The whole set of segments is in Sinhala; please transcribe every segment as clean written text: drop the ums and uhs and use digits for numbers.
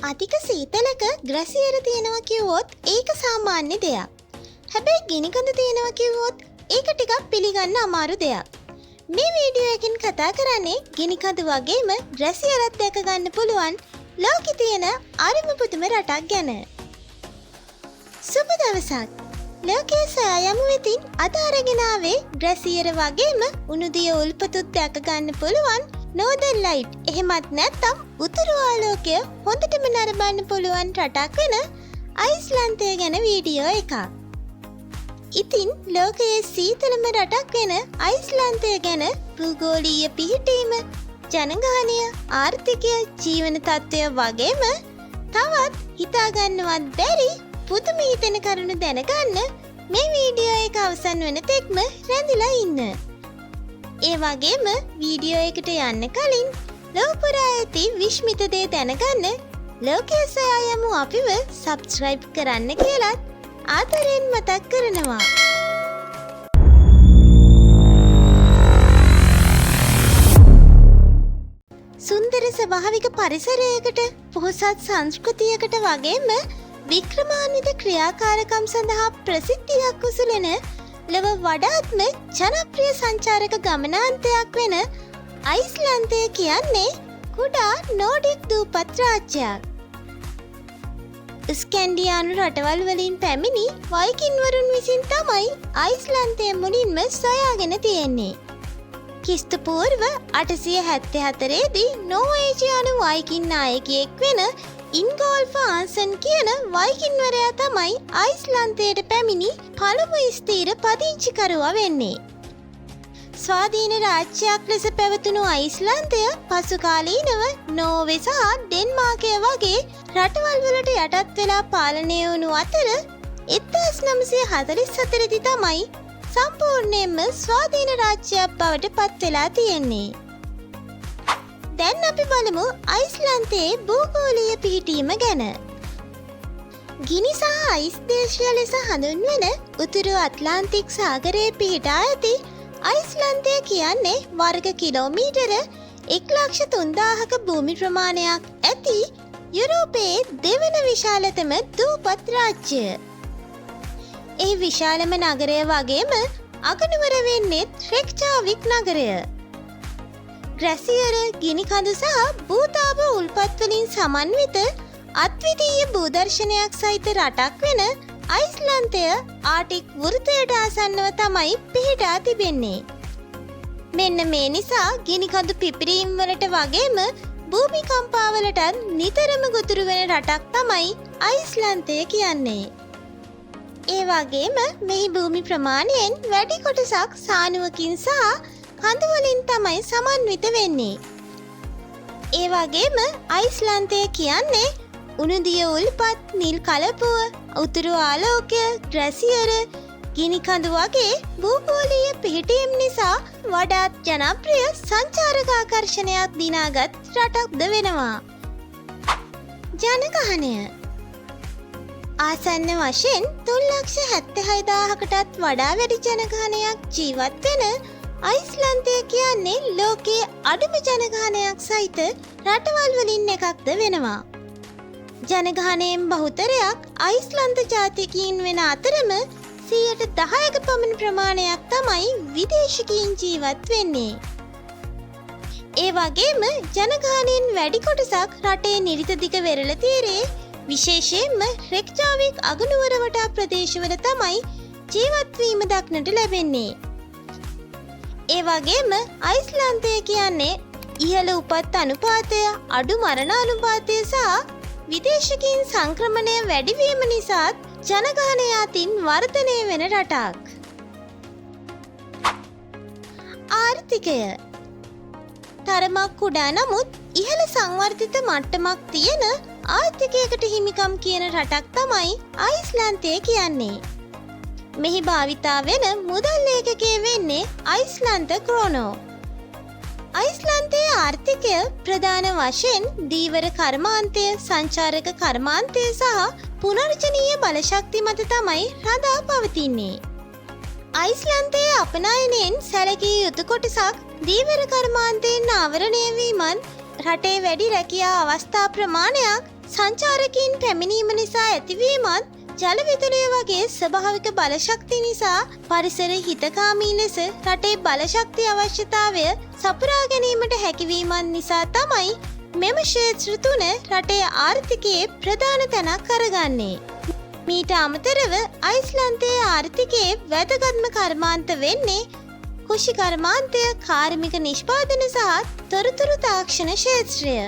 අධික සීතලක ග්‍රැසියර තියෙනවා කිව්වොත් ඒක සාමාන්‍ය දෙයක්. හැබැයි ගිනිකඳ තියෙනවා කිව්වොත් ඒක ටිකක් පිළිගන්න අමාරු දෙයක්. මේ වීඩියෝ එකෙන් කතා කරන්නේ ගිනිකඳ වගේම ග්‍රැසියරත් දැක ගන්න පුළුවන් ලෝකෙ තියෙන අරිම පුදුම රටක් ගැන. සුබ දවසක්. ලෝකයේ සෑයමු වෙතින් අද අරගෙන ආවේ ග්‍රැසියර වගේම උණුදිය උල්පතුත් දැක ගන්න පුළුවන් නෝදර්න් ලයිට් එහෙමත් නැත්නම් උතුරු ආලෝකය හොඳටම නරඹන්න පුළුවන් රටක් වෙන අයිස්ලන්තය ගැන වීඩියෝ එකක්. ඉතින් ලෝකයේ සීතලම රටක් වෙන අයිස්ලන්තය ගැන භූගෝලීය පිහිටීම, ජනගහනය, ආර්ථිකය, ජීවන තත්ත්වය වගේම තවත් හිතාගන්නවත් බැරි පුදුම හිතෙන කරුණු දැනගන්න මේ වීඩියෝ එක අවසන් වන තෙක්ම රැඳිලා ඉන්න. ඒ වගේම වීඩියෝ එකට යන්න කලින් ලෝපුරා ඇති විශ්මිත දේ දැනගන්න ලෝකයේ සොයායමු අපිව සබ්ස්ක්‍රයිබ් කරන්න කියලත් ආදරයෙන් මතක් කරනවා. සුන්දර ස්වභාවික පරිසරයකට පොහොසත් සංස්කෘතියකට වගේම වික්‍රමාන්විත ක්‍රියාකාරකම් සඳහා ප්‍රසිද්ධියක් උසුලන ලොව වඩාත්ම ජනප්‍රිය සංචාරක ගමනාන්තයක් වෙන අයිස්ලන්තය කියන්නේ කුඩා නෝඩික් දූපත් රාජ්‍යයක්. ස්කැන්ඩියානු රටවල් වලින් පැමිණි වයිකින්වරුන් විසින් තමයි අයිස්ලන්තය මුලින්ම සොයාගෙන තියෙන්නේ. ක්‍රිස්තු පූර්ව 874 දී නෝවේජියානු වයිකින් නායකයෙක් වෙන ඉන්ගෝල්ෆ ආන්සන් කියන වයිකින්වරයා තමයි අයිස්ලන්තයට පැමිණි පළමු ස්ථීර පදිංචිකරුවා වෙන්නේ. ස්වාධීන රාජ්‍යයක් ලෙස පැවතුණු අයිස්ලන්තය පසුකාලීනව නෝර්වේ සහ ඩෙන්මාර්කය වගේ රටවල් වලට යටත් වෙලා පාලනය වුණු අතර 1944 දී තමයි සම්පූර්ණයෙන්ම ස්වාධීන රාජ්‍යයක් බවට පත් වෙලා තියෙන්නේ. දැන් අපි බලමු අයිස්ලන්තයේ භූගෝලීය පිහිටීම ගැන. ගිනි සහ අයිස් දේශය ලෙස හඳුන්වන උතුරු ඇට්ලාන්ටික් සාගරයේ පිහිටා ඇති අයිස්ලන්තය කියන්නේ වර්ග කිලෝමීටර 1,03,000ක භූමි ප්‍රමාණයක් ඇති යුරෝපයේ දෙවන විශාලතම දූපත් රාජ්‍යය. ඒ විශාලම නගරය වගේම අගනුවර වෙන්නේ රෙක්චාවික් නගරය. ග්‍රැසියර, ගිනිකඳු සහ භූතාප උල්පත් වලින් සමන්විත අද්විතීය භූදර්ශනයක් සහිත රටක් වෙන අයිස්ලන්තය ආටික් වෘතයට ආසන්නව තමයි පිහිටා තිබෙන්නේ. මෙන්න මේ නිසා ගිනිකඳු පිපිරීම් වලට වගේම භූමිකම්පාවලටත් නිතරම ගොදුරු වෙන රටක් තමයි අයිස්ලන්තය කියන්නේ. ඒ වගේම මෙහි භූමි ප්‍රමාණයෙන් වැඩි කොටසක් සානුවකින් සහ කඳු වලින් තමයි සමන්විත වෙන්නේ. ඒ වගේම අයිස්ලන්තය කියන්නේ උණුදිය උල්පත්, නිල් කලපුව, උතුරු ආලෝකය, ග්‍රැසියර, ගිනිකඳු වගේ භූගෝලීය පිහිටීම් නිසා වඩාත් ජනප්‍රිය සංචාරක ආකර්ෂණයක් දිනාගත් රටක්ද වෙනවා. ජනගහනය ආසන්න වශයෙන් 3,76,000කටත් වඩා වැඩි ජනගහනයක් ජීවත් වෙන අයිස්ලන්තය කියන්නේ ලෝකයේ අඩුම ජනගහනයක් සහිත රටවල් වලින් එකක්ද වෙනවා. ජනගහනයෙන් බහුතරයක් අයිස්ලන්ත ජාතිකයින් වෙන අතරම 10%ක පමණ ප්‍රමාණයක් තමයි විදේශිකයින් ජීවත් වෙන්නේ. ඒ වගේම ජනගහනයෙන් වැඩි කොටසක් රටේ නිරිත දිග වෙරළ තීරයේ විශේෂයෙන්ම රෙක්චාවික් අගනුවර වටා ප්‍රදේශවල තමයි ජීවත් වීම දක්නට ලැබෙන්නේ. ඒ වගේම අයිස්ලන්තය කියන්නේ ඉහළ උපත් අනුපාතය, අඩු මරණ අනුපාතය සහ විදේශිකයින් සංක්‍රමණය වැඩිවීම නිසාත් ජනගහනය අතින් වර්ධනය වෙන රටක්. ආර්ථිකය තරමක් කුඩා නමුත් ඉහළ සංවර්ධිත මට්ටමක් තියෙන ආර්ථිකයකට හිමිකම් කියන රටක් තමයි අයිස්ලන්තය කියන්නේ. මෙහි භාවිතා වෙන මුදල් ඒකකය වෙන්නේ අයිස්ලන්ත ක්‍රෝනෝ. අයිස්ලන්තයේ ආර්ථිකය ප්‍රධාන වශයෙන් දීවර කර්මාන්තය, සංචාරක කර්මාන්තය සහ පුනර්ජනීය බලශක්ති මත තමයි රඳා පවතින්නේ. අයිස්ලන්තයේ අපනයනයෙන් සැලකිය යුතු කොටසක් දීවර කර්මාන්තයෙන් ආවරණය වීමත් රටේ වැඩි රැකියා අවස්ථා ප්‍රමාණයක් සංචාරකයන් පැමිණීම නිසා ඇතිවීමත් ජල විදුලිය වගේ ස්වභාවික බලශක්ති නිසා පරිසර හිතකාමී ලෙස රටේ බලශක්ති අවශ්‍යතාවය සපුරා ගැනීමට හැකිවීමත් නිසා තමයි මෙම ක්ෂේත්‍ර තුන රටේ ආර්ථිකයේ ප්‍රධාන තැනක් කරගන්නේ. මීට අමතරව අයිස්ලන්තයේ ආර්ථිකයේ වැදගත්ම කර්මාන්ත වෙන්නේ කෘෂි කර්මාන්තය, කාර්මික නිෂ්පාදන සහ තොරතුරු තාක්ෂණ ක්ෂේත්‍රය.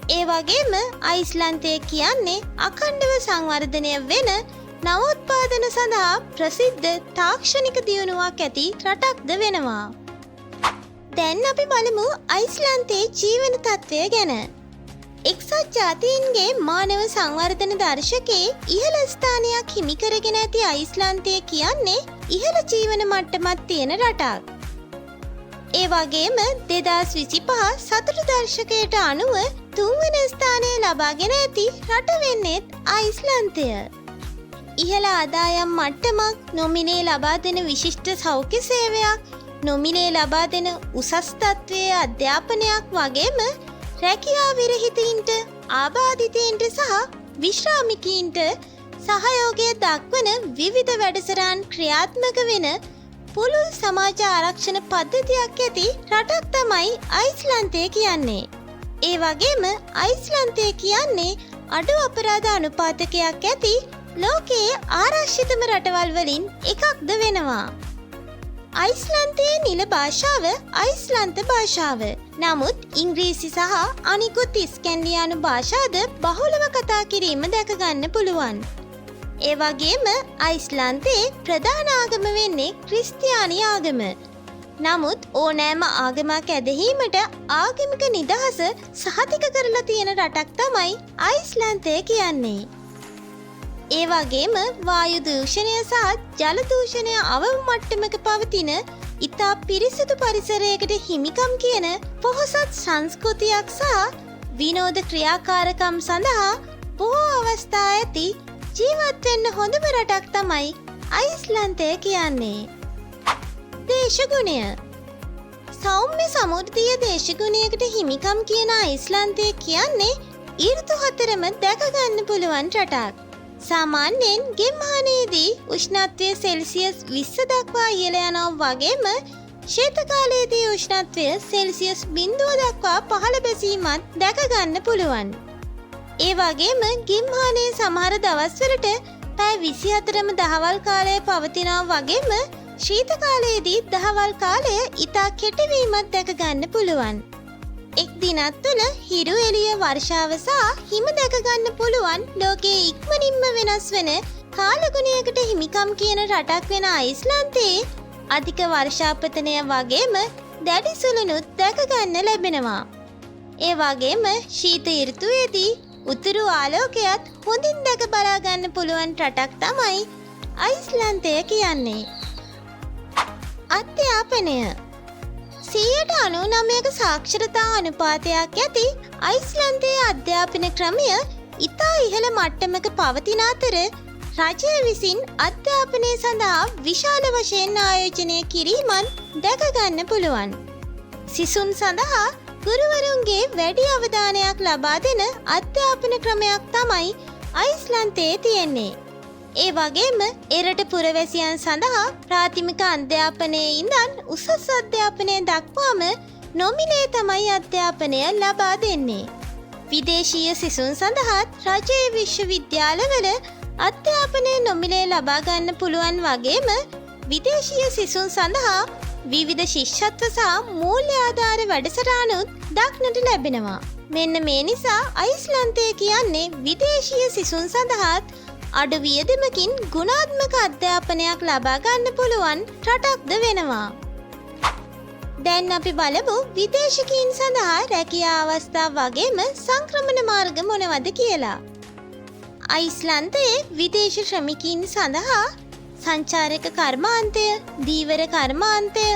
ඒ වගේම අයිස්ලන්තය කියන්නේ අඛණ්ඩව සංවර්ධනය වෙන නවෝත්පාදන සඳහා ප්‍රසිද්ධ තාක්ෂණික දියුණුවක් ඇති රටක්ද වෙනවා. දැන් අපි බලමු අයිස්ලන්තයේ ජීවන තත්ත්වය ගැන. එක්සත් ජාතීන්ගේ මානව සංවර්ධන දර්ශකයේ ඉහළ ස්ථානයක් හිමි කරගෙන ඇති අයිස්ලන්තය කියන්නේ ඉහළ ජීවන මට්ටමක් තියෙන රටක්. ඒ වගේම 2025 සතුට දර්ශකයට අනුව තුන්වන ස්ථානය ලබාගෙන ඇති රට වෙන්නේත් අයිස්ලන්තය. ඉහළ ආදායම් මට්ටමක්, නොමිලේ ලබා දෙන විශිෂ්ට සෞඛ්‍ය සේවයක්, නොමිලේ ලබා දෙන උසස් තත්ත්වයේ අධ්‍යාපනයක් වගේම රැකියා විරහිතයින්ට, ආබාධිතයින්ට සහ විශ්‍රාමිකයින්ට සහයෝගය දක්වන විවිධ වැඩසටහන් ක්‍රියාත්මක වෙන පුළුල් සමාජ ආරක්ෂණ පද්ධතියක් ඇති රටක් තමයි අයිස්ලන්තය කියන්නේ. ඒ වගේම අයිස්ලන්තය කියන්නේ අඩු අපරාධ අනුපාතකයක් ඇති ලෝකයේ ආරක්ෂිතම රටවල් වලින් එකක්ද වෙනවා. අයිස්ලන්තයේ නිල භාෂාව අයිස්ලන්ත භාෂාව. නමුත් ඉංග්‍රීසි සහ අනිකුත් ස්කැන්ඩියානු භාෂාද බහුලව කතා කිරීම දැක ගන්න පුළුවන්. ඒ වගේම අයිස්ලන්තයේ ප්‍රධාන ආගම වෙන්නේ ක්‍රිස්තියානි ආගම. නමුත් ඕනෑම ආගමක් ඇදහීමට ආගමික නිදහස සහතික කරලා තියෙන රටක් තමයි අයිස්ලන්තය කියන්නේ. ඒ වගේම වායු දූෂණය සහ ජල දූෂණය අවම මට්ටමක පවතින ඉතා පිරිසිදු පරිසරයකට හිමිකම් කියන පොහොසත් සංස්කෘතියක් සහ විනෝද ක්‍රියාකාරකම් සඳහා බොහෝ අවස්ථා ඇති ජීවත් වෙන්න හොඳම රටක් තමයි අයිස්ලන්තය කියන්නේ. දේශගුණය. සෞම්‍ය සමෘද්ධිය දේශගුණයකට හිමිකම් කියන අයිස්ලන්තය කියන්නේ ඍතු හතරම දැක ගන්න පුළුවන් රටක්. සාමාන්‍යයෙන් ගෙම්හානයේදී උෂ්ණත්වය සෙල්සියස් 20 දක්වා ඉහළ යනවා වගේම ශීත කාලයේදී උෂ්ණත්වය සෙල්සියස් 0 දක්වා පහළ බැසීමත් දැක ගන්න පුළුවන්. ඒ වගේම ගෙම්හානයේ සමහර දවස්වලට පැය 24ම දහවල් කාලය පවතිනවා වගේම ශීත කාලයේදී දහවල් කාලය ඉතා කෙටි වීමත් දැක ගන්න පුළුවන්. එක් දිනක් තුළ හිරු එළිය, වර්ෂාව සහ හිම දැක ගන්න පුළුවන් ලෝකයේ ඉක්මනින්ම වෙනස් වෙන කාලගුණයකට හිමිකම් කියන රටක් වෙන අයිස්ලන්තයේ අධික වර්ෂාපතනය වගේම දැඩි සුළංුත් දැක ගන්න ලැබෙනවා. ඒ වගේම ශීත ඍතුවේදී උතුරු ආලෝකයත් හොඳින් දැක බලා ගන්න පුළුවන් රටක් තමයි අයිස්ලන්තය කියන්නේ. අධ්‍යාපනය. 99% සාක්ෂරතා අනුපාතයක් ඇති අයිස්ලන්තයේ අධ්‍යාපන ක්‍රමය ඉතා ඉහළ මට්ටමක පවතින අතර රජය විසින් අධ්‍යාපනය සඳහා විශාල වශයෙන් ආයෝජනය කිරීමත් දැක ගන්න පුළුවන්. සිසුන් සඳහා ගුරුවරුන්ගේ වැඩි අවධානයක් ලබා දෙන අධ්‍යාපන ක්‍රමයක් තමයි අයිස්ලන්තයේ තියෙන්නේ. ඒ වගේම එරට පුරවැසියන් සඳහා ප්‍රාථමික අධ්‍යාපනයේ ඉඳන් උසස් අධ්‍යාපනය දක්වාම නොමිලේ තමයි අධ්‍යාපනය ලබා දෙන්නේ. විදේශීය සිසුන් සඳහාත් රජයේ විශ්වවිද්‍යාලවල අධ්‍යාපනය නොමිලේ ලබා ගන්න පුළුවන් වගේම විදේශීය සිසුන් සඳහා විවිධ ශිෂ්‍යත්ව සහ මූල්‍ය ආධාර වැඩසටහනුත් දක්නට ලැබෙනවා. මෙන්න මේ නිසා අයිස්ලන්තය කියන්නේ විදේශීය සිසුන් සඳහාත් අඩු වියදමකින් ගුණාත්මක අධ්‍යාපනයක් ලබා ගන්න පුළුවන් රටක්ද වෙනවා. දැන් අපි බලමු විදේශිකයින් සඳහා රැකියා අවස්ථා වගේම සංක්‍රමණ මාර්ග මොනවද කියලා. අයිස්ලන්තයේ විදේශ ශ්‍රමිකයින් සඳහා සංචාරක කර්මාන්තය, දීවර කර්මාන්තය,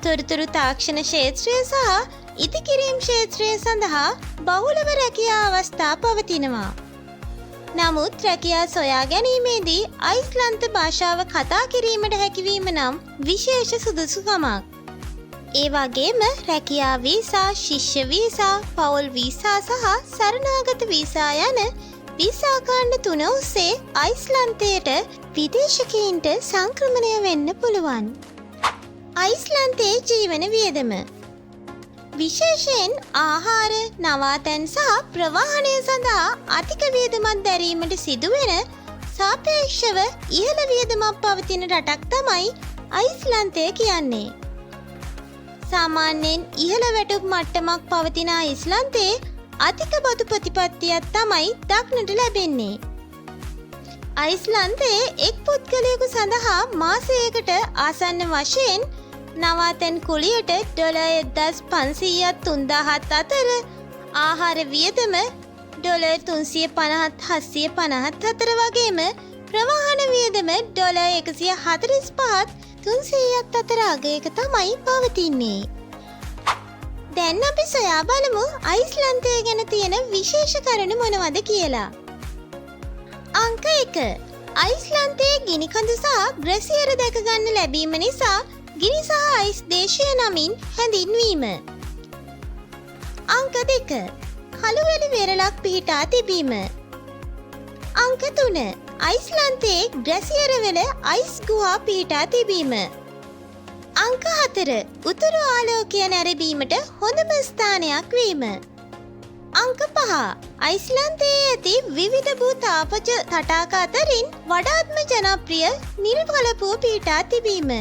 තොරතුරු තාක්ෂණ ක්ෂේත්‍රය සහ ඉදිකිරීම් ක්ෂේත්‍රය සඳහා බහුලව රැකියා අවස්ථා පවතිනවා. නමුත් රැකියා සොයා ගැනීමේදී අයිස්ලන්ත භාෂාව කතා කිරීමට හැකිවීම නම් විශේෂ සුදුසුකමක්. ඒ වගේම රැකියා වීසා, ශිෂ්‍ය වීසා, පවුල් වීසා සහ සරණාගත වීසා යන වීසා කාණ්ඩ 3 ඔස්සේ අයිස්ලන්තයට විදේශිකයින්ට සංක්‍රමණය වෙන්න පුළුවන්. අයිස්ලන්තයේ ජීවන වියදම විශේෂයෙන් ආහාර, නවාතැන් සහ ප්‍රවාහනය සඳහා අධික වියදමක් දැරීමට සිදුවෙන සාපේක්ෂව ඉහළ වියදමක් පවතින රටක් තමයි අයිස්ලන්තය කියන්නේ. සාමාන්‍යයෙන් ඉහළ වැටුප් මට්ටමක් පවතින අයිස්ලන්තයේ අධික බදු ප්‍රතිපත්තියක් තමයි දක්නට ලැබෙන්නේ. අයිස්ලන්තයේ එක් පුද්ගලයෙකු සඳහා මාසයකට ආසන්න වශයෙන් නවාතැන් කුලියට $1,500ත් 3,000ත් අතර, ආහාර වියදම $350ත් 750ත් අතර වගේම ප්‍රවාහන වියදම $145ත් 300ත් අතර අගයක තමයි පවතින්නේ. දැන් අපි සොයා බලමු අයිස්ලන්තය ගැන තියෙන විශේෂ කරුණු මොනවද කියලා. අංක 1. අයිස්ලන්තයේ ගිනිකඳු සහ ග්‍රැසියර දැක ගන්න ලැබීම නිසා ගිනි සහ අයිස් දේශය නමින් හැඳින්වීම. අංක 2. කළුවැලි වෙරළක් පිහිටා තිබීම. අංක 3. අයිස්ලන්තයේ ග්‍රැසියරවල අයිස් ගුහා පිහිටා තිබීම. අංක 4. උතුරු ආලෝකය නැරඹීමට හොඳම ස්ථානයක් වීම. අංක 5. අයිස්ලන්තයේ ඇති විවිධ භූ තාපජ තටාක අතරින් වඩාත්ම ජනප්‍රිය නිල් කලපුව පිහිටා තිබීම.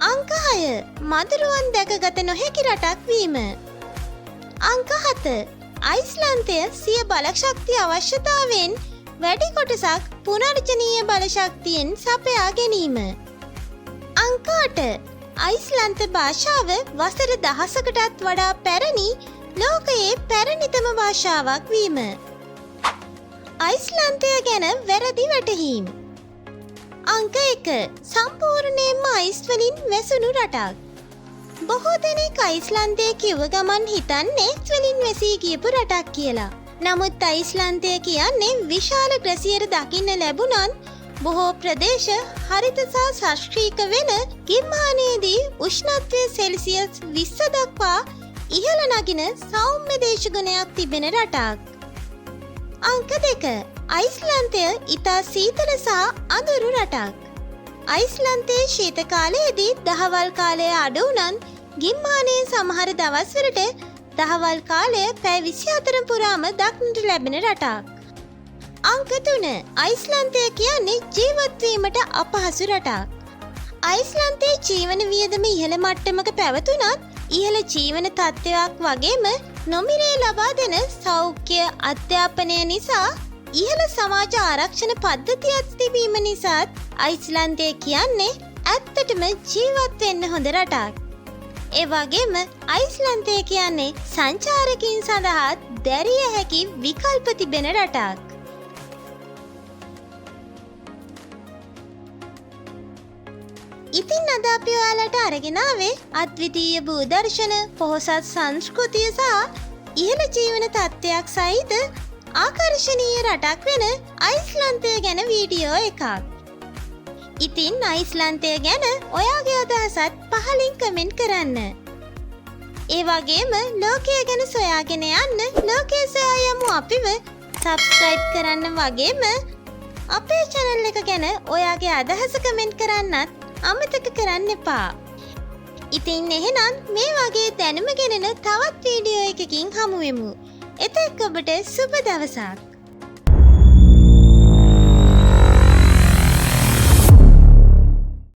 අංක 6. මදුරුවන් දැකගත නොහැකි රටක් වීම. අංක 7. අයිස්ලන්තය සිය බලශක්ති අවශ්‍යතාවෙන් වැඩි කොටසක් පුනර්ජනීය බලශක්තියෙන් සපයා ගැනීම. අංක 8. අයිස්ලන්ත භාෂාව වසර දහසකටත් වඩා පැරණි ලෝකයේ පැරණිතම භාෂාවක් වීම. අයිස්ලන්තය ගැන වැරදි වැටහීම්. අංක 1. සම්පූර්ණයෙන්ම අයිස් වලින් වැසුණු රටක්. බොහෝ දෙනෙක් අයිස්ලන්තය කිව්ව ගමන් හිතන්නේ වලින් වැසී ගියපු රටක් කියලා. නමුත් අයිස්ලන්තය කියන්නේ විශාල ග්‍රැසියර දකින්න ලැබුණත් බොහෝ ප්‍රදේශ හරිත සහ ශාස්ත්‍රීක වෙන ගිම්හානයේදී උෂ්ණත්වය සෙල්සියස් 20 දක්වා ඉහළ නගින සෞම්‍ය දේශගුණයක් තිබෙන රටක්. අංක 2. අයිස්ලන්තය ඉතා සීතල සහ අඳුරු රටක්. අයිස්ලන්තයේ ශීත කාලයේදී දහවල් කාලය අඩු වුණත් ගිම්හානයේ සමහර දවස්වලට දහවල් කාලය පැය 24 පුරාම දක්නට ලැබෙන රටක්. අංක 3. අයිස්ලන්තය කියන්නේ ජීවත් වීමට අපහසු රටක්. අයිස්ලන්තයේ ජීවන වියදම ඉහළ මට්ටමක පැවතුනත් ඉහළ ජීවන තත්ත්වයක් වගේම නොමිලේ ලබා දෙන සෞඛ්‍ය අධ්‍යාපනය නිසා ඉහළ සමාජ ආරක්ෂණ පද්ධතියක් තිබීම නිසාත් අයිස්ලන්තය කියන්නේ ඇත්තටම ජීවත් වෙන්න හොඳ රටක්. ඒ වගේම අයිස්ලන්තය කියන්නේ සංචාරකයන් සඳහා දැරිය හැකි විකල්ප තිබෙන රටක්. ඉතින් අද අපි ඔයාලට අරගෙන ආවේ අද්විතීය භූදර්ශන, පොහොසත් සංස්කෘතිය සහ ඉහළ ජීවන තත්ත්වයක් සහිත ආකර්ශනීය රටක් වෙන අයිස්ලන්තය ගැන වීඩියෝ එකක්. ඉතින් අයිස්ලන්තය ගැන ඔයාගේ අදහසත් පහලින් කමෙන්ට් කරන්න. ඒ වගේම ලෝකය ගැන සොයාගෙන යන්න ලෝකයේ සොයා යමු අපිව සබ්ස්ක්‍රයිබ් කරන්න වගේම අපේ channel එක ගැන ඔයාගේ අදහස කමෙන්ට් කරන්නත් අමතක කරන්න එපා. ඉතින් එහෙනම් මේ වගේ දැනුම ගෙනෙන තවත් වීඩියෝ එකකින් හමු වෙමු. එතෙක් ඔබට සුබ දවසක්.